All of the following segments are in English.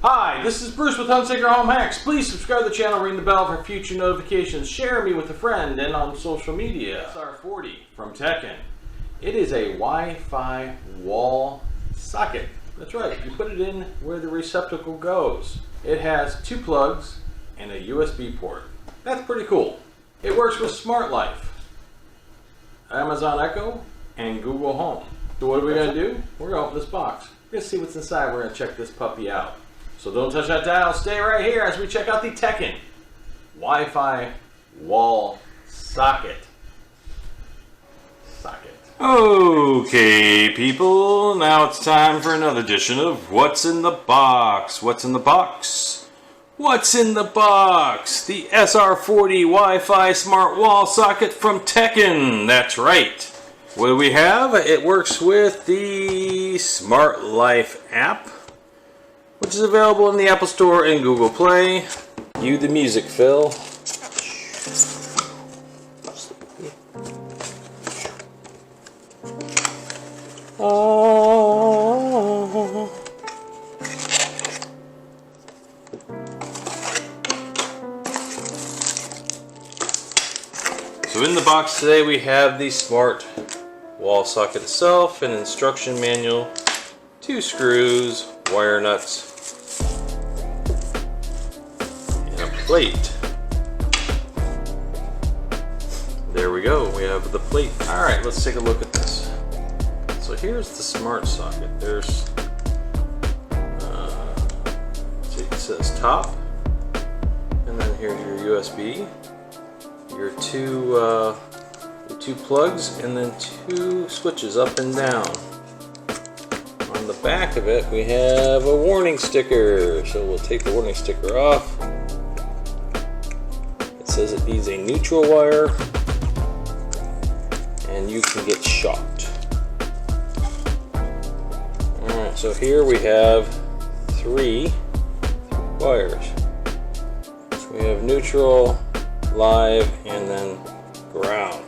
Hi, this is Bruce with Hunsaker Home Hacks. Please subscribe to the channel, ring the bell for future notifications, share me with a friend, and on social media. SR40 from Teckin. It is a Wi-Fi wall socket. That's right, you put it in where the receptacle goes. It has 2 plugs and a USB port. That's pretty cool. It works with Smart Life, Amazon Echo, and Google Home. So what are we going to do? We're going to open this box. We're going to see what's inside. We're going to check this puppy out. So don't touch that dial. Stay right here as we check out the Teckin Wi-Fi wall socket. Okay, people. Now it's time for another edition of What's in the Box. What's in the box? What's in the box? The SR40 Wi-Fi smart wall socket from Teckin. That's right. What do we have? It works with the Smart Life app, which is available in the Apple Store and Google Play. Cue the music, Phil. So in the box today we have the smart wall socket itself, an instruction manual, 2 screws, wire nuts, and a plate. There we go, we have the plate. Alright, let's take a look at this. So here's the smart socket. There's, it says top, and then here's your USB, your two plugs, and then 2 switches up and down. On the back of it we have a warning sticker, so we'll take the warning sticker off. It says it needs a neutral wire and you can get shocked. Alright, so here we have 3 wires. So we have neutral, live, and then ground.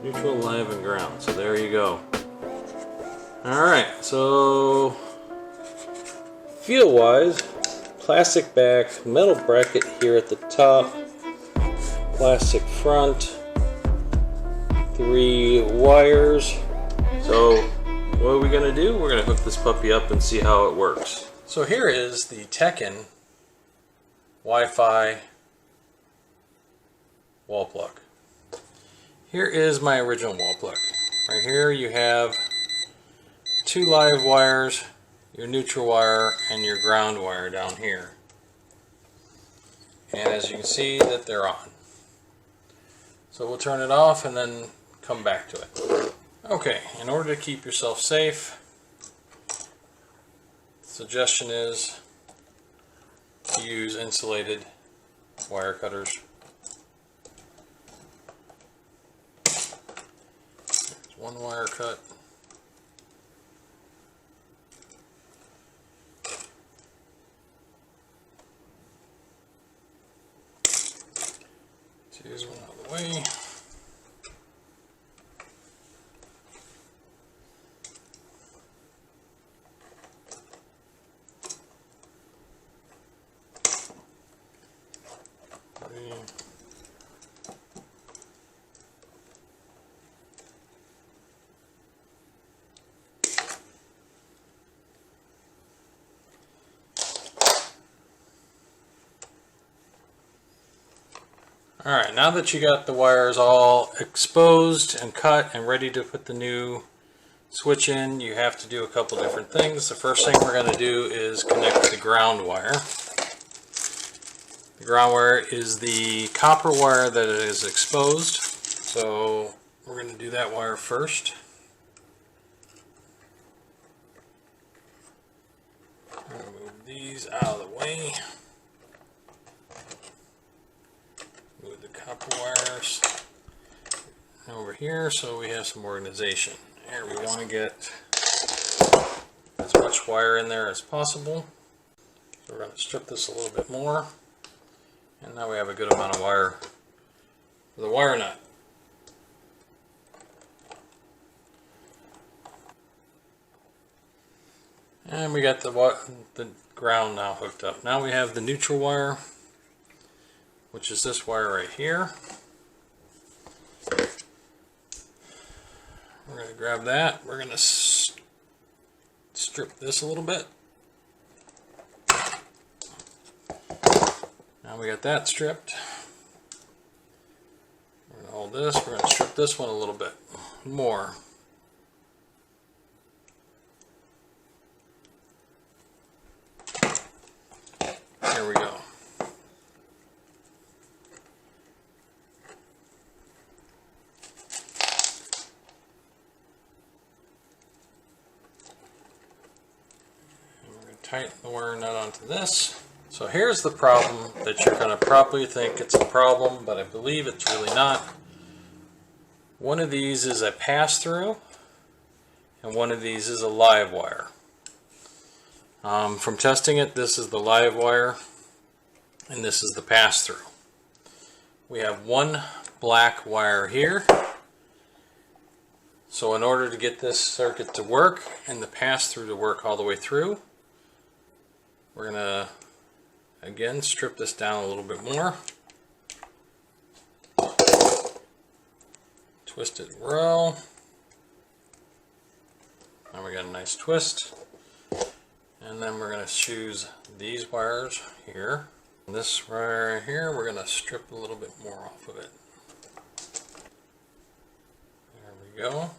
Neutral, live, and ground. So there you go. Alright, so feel wise, plastic back, metal bracket here at the top, plastic front, 3 wires. So what are we going to do? We're going to hook this puppy up and see how it works. So here is the Teckin Wi-Fi wall plug. Here is my original wall plug. Right here you have 2 live wires, your neutral wire, and your ground wire down here. And as you can see that they're on. So we'll turn it off and then come back to it. Okay, in order to keep yourself safe, the suggestion is to use insulated wire cutters. There's 1 wire cut. Here's one out of the way. Alright, now that you got the wires all exposed and cut and ready to put the new switch in, you have to do a couple different things. The first thing we're going to do is connect the ground wire. The ground wire is the copper wire that is exposed, so we're going to do that wire first. Move these out of the way. Move the copper wires over here so we have some organization. Here we want to get as much wire in there as possible. So we're going to strip this a little bit more, and now we have a good amount of wire for the wire nut. And we got the ground now hooked up. Now we have the neutral wire, which is this wire right here. We're going to grab that. We're going to strip this a little bit. Now we got that stripped. We're going to hold this. We're going to strip this one a little bit more. There we go. And we're going to tighten the wire nut onto this. So here's the problem that you're going to probably think it's a problem, but I believe it's really not. One of these is a pass-through, and one of these is a live wire. From testing it, this is the live wire, and this is the pass-through. We have one black wire here. So in order to get this circuit to work and the pass-through to work all the way through, we're going to again strip this down a little bit more. Twist it well. Now we got a nice twist. And then we're going to choose these wires here. This wire here, we're going to strip a little bit more off of it. There we go.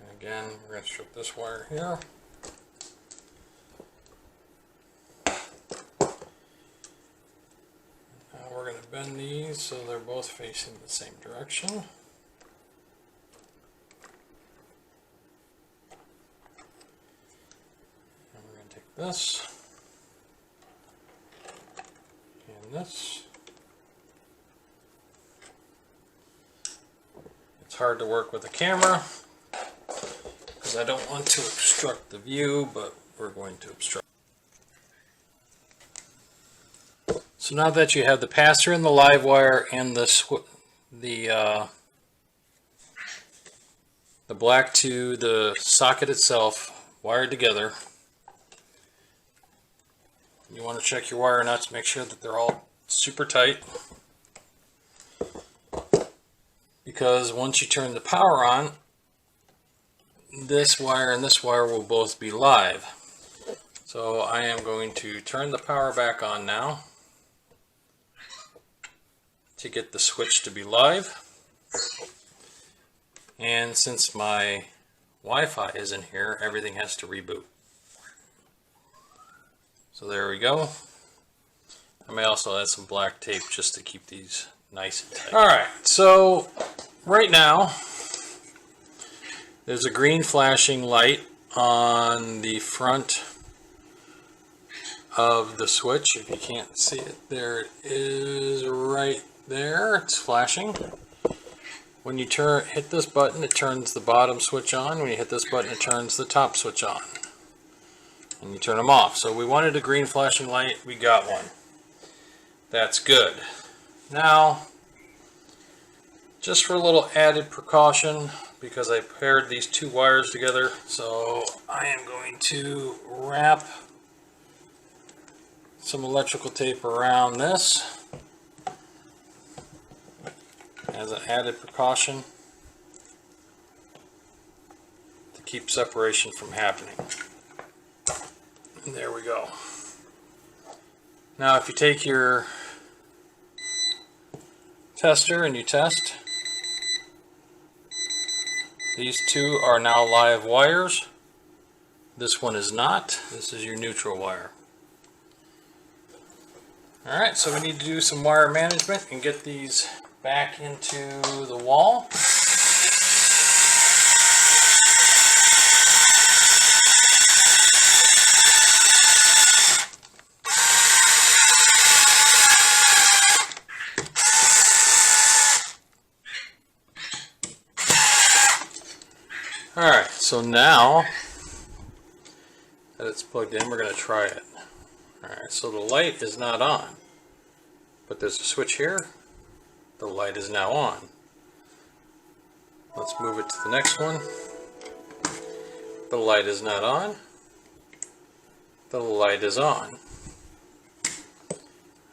And again, we're going to strip this wire here. Now we're going to bend these so they're both facing the same direction. This and this. It's hard to work with a camera because I don't want to obstruct the view, but we're going to obstruct. So now that you have the pass-through and the live wire and the black to the socket itself wired together, you want to check your wire nuts, make sure that they're all super tight, because once you turn the power on, this wire and this wire will both be live. So I am going to turn the power back on now to get the switch to be live. And since my Wi-Fi is in here, everything has to reboot. So there we go. I may also add some black tape just to keep these nice and tight. Alright, so right now there's a green flashing light on the front of the switch. If you can't see it, there it is right there. It's flashing. When you hit this button, it turns the bottom switch on. When you hit this button, it turns the top switch on. And you turn them off. So we wanted a green flashing light, we got one. That's good. Now, just for a little added precaution, because I paired these two wires together, so I am going to wrap some electrical tape around this as an added precaution to keep separation from happening. There we go. Now if you take your tester and you test, these two are now live wires. This one is not. This is your neutral wire. Alright, so we need to do some wire management and get these back into the wall. Alright, so now that it's plugged in, we're going to try it. Alright, so the light is not on, but there's a switch here. The light is now on. Let's move it to the next one. The light is not on. The light is on.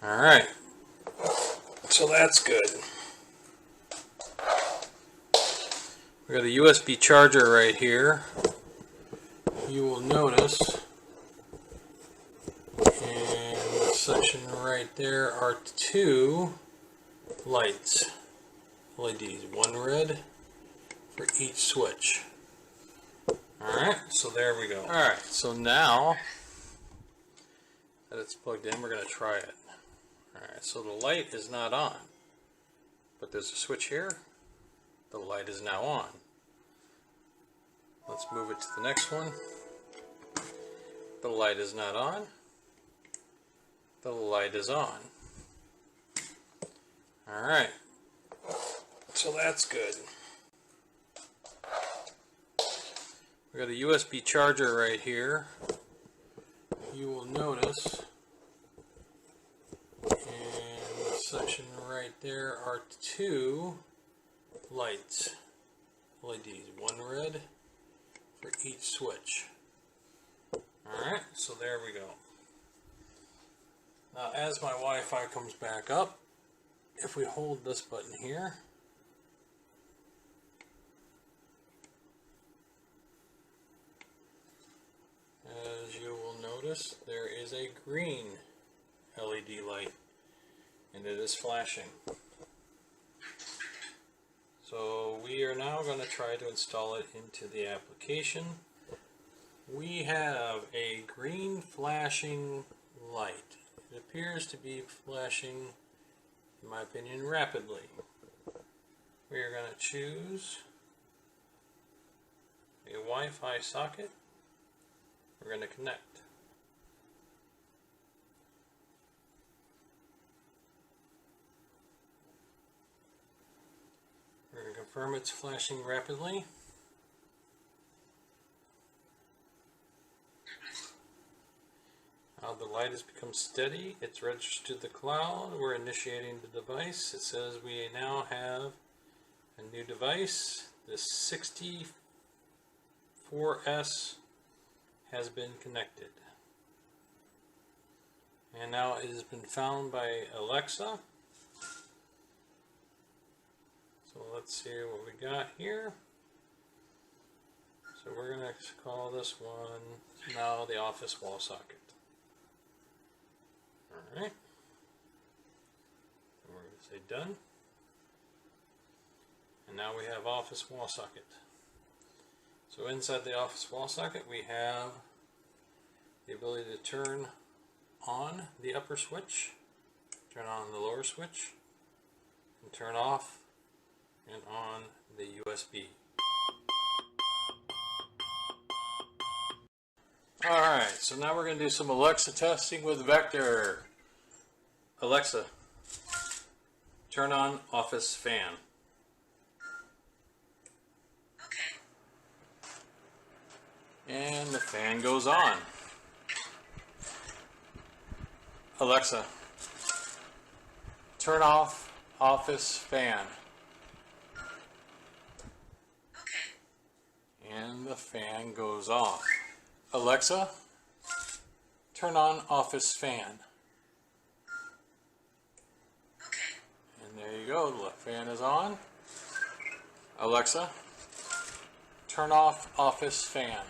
Alright, so that's good. We got a USB charger right here. You will notice in the section right there are two lights, LEDs, one red for each switch. Alright, so there we go. Alright, so now that it's plugged in, we're going to try it. Alright, so the light is not on, but there's a switch here. The light is now on. Let's move it to the next one. The light is not on. The light is on. Alright, so that's good. We got a USB charger right here. You will notice in the section right there are two lights, LEDs, one red for each switch. Alright, so there we go. Now as my Wi-Fi comes back up, if we hold this button here, as you will notice, there is a green LED light and it is flashing. So we are now going to try to install it into the application. We have a green flashing light. It appears to be flashing, in my opinion, rapidly. We are going to choose a Wi-Fi socket. We're going to connect. We're going to confirm it's flashing rapidly. Now the light has become steady. It's registered the cloud. We're initiating the device. It says we now have a new device. The 64S has been connected. And now it has been found by Alexa. So let's see what we got here. So we're going to call this one now the office wall socket. Alright. And we're going to say done. And now we have office wall socket. So inside the office wall socket we have the ability to turn on the upper switch, turn on the lower switch, and turn off and on the USB. Alright, so now we're going to do some Alexa testing with Vector. Alexa, turn on office fan. And the fan goes on. Alexa, turn off office fan. Okay. And the fan goes off. Alexa, turn on office fan. Okay. And there you go, the fan is on. Alexa, turn off office fan.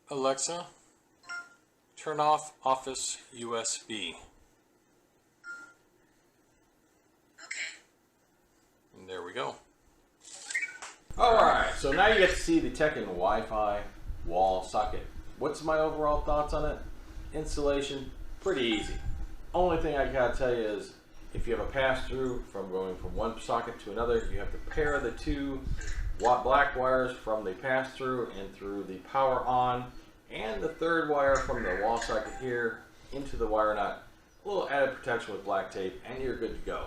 Alexa, turn off office USB. Okay. And there we go. Alright, so now you get to see the Teckin Wi-Fi wall socket. What's my overall thoughts on it? Installation, pretty easy. Only thing I gotta tell you is if you have a pass-through from going from one socket to another, you have to pair the two black wires from the pass-through and through the power on, and the third wire from the wall socket here into the wire nut. A little added protection with black tape, and you're good to go.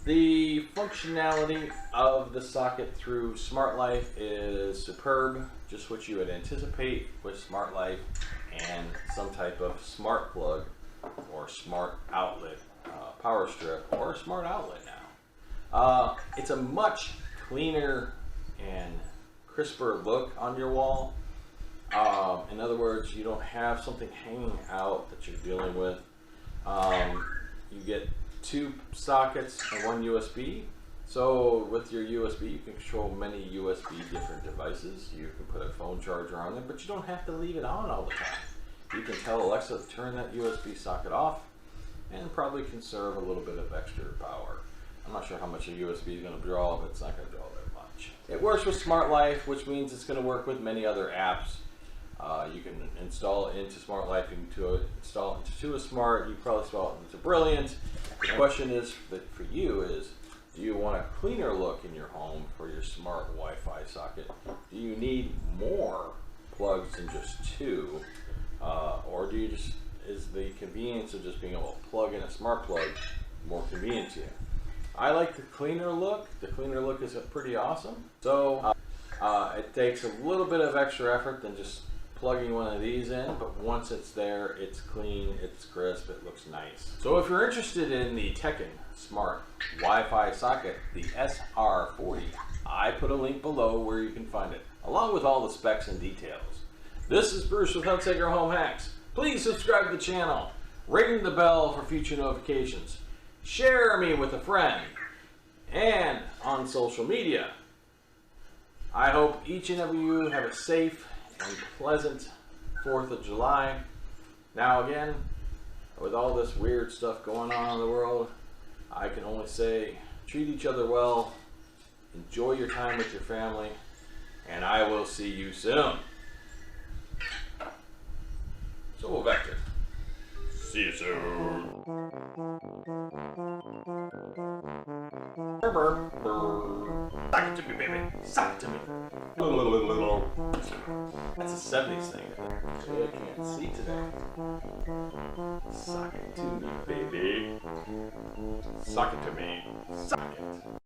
The functionality of the socket through Smart Life is superb, just what you would anticipate with Smart Life and some type of smart plug or smart outlet power strip or a smart outlet now. It's a much cleaner and crisper look on your wall. In other words, you don't have something hanging out that you're dealing with. You get 2 sockets and 1 USB. So with your USB, you can control many USB different devices. You can put a phone charger on there, but you don't have to leave it on all the time. You can tell Alexa to turn that USB socket off and probably conserve a little bit of extra power. I'm not sure how much a USB is going to draw, but it's not going to draw that much. It works with Smart Life, which means it's going to work with many other apps. You can install it into Smart Life, you can install it into Tuya Smart, you can probably install it into Brilliant. The question is, for you is, do you want a cleaner look in your home for your smart Wi-Fi socket? Do you need more plugs than just 2? Or do you is the convenience of just being able to plug in a smart plug more convenient to you? I like the cleaner look. The cleaner look is pretty awesome. So it takes a little bit of extra effort than just plugging one of these in, but once it's there, it's clean, it's crisp, it looks nice. So if you're interested in the Teckin Smart Wi-Fi socket, the SR40, I put a link below where you can find it, along with all the specs and details. This is Bruce with Hunsaker Home Hacks. Please subscribe to the channel, ring the bell for future notifications, share me with a friend, and on social media. I hope each and every you have a safe and pleasant 4th of July. Now again, with all this weird stuff going on in the world, I can only say treat each other well, enjoy your time with your family, and I will see you soon. So Vector, see you soon. Suck it to me, baby. Suck it to me. That's a 70s thing. I can't see today. Suck it to me, baby. Suck it to me. Suck it.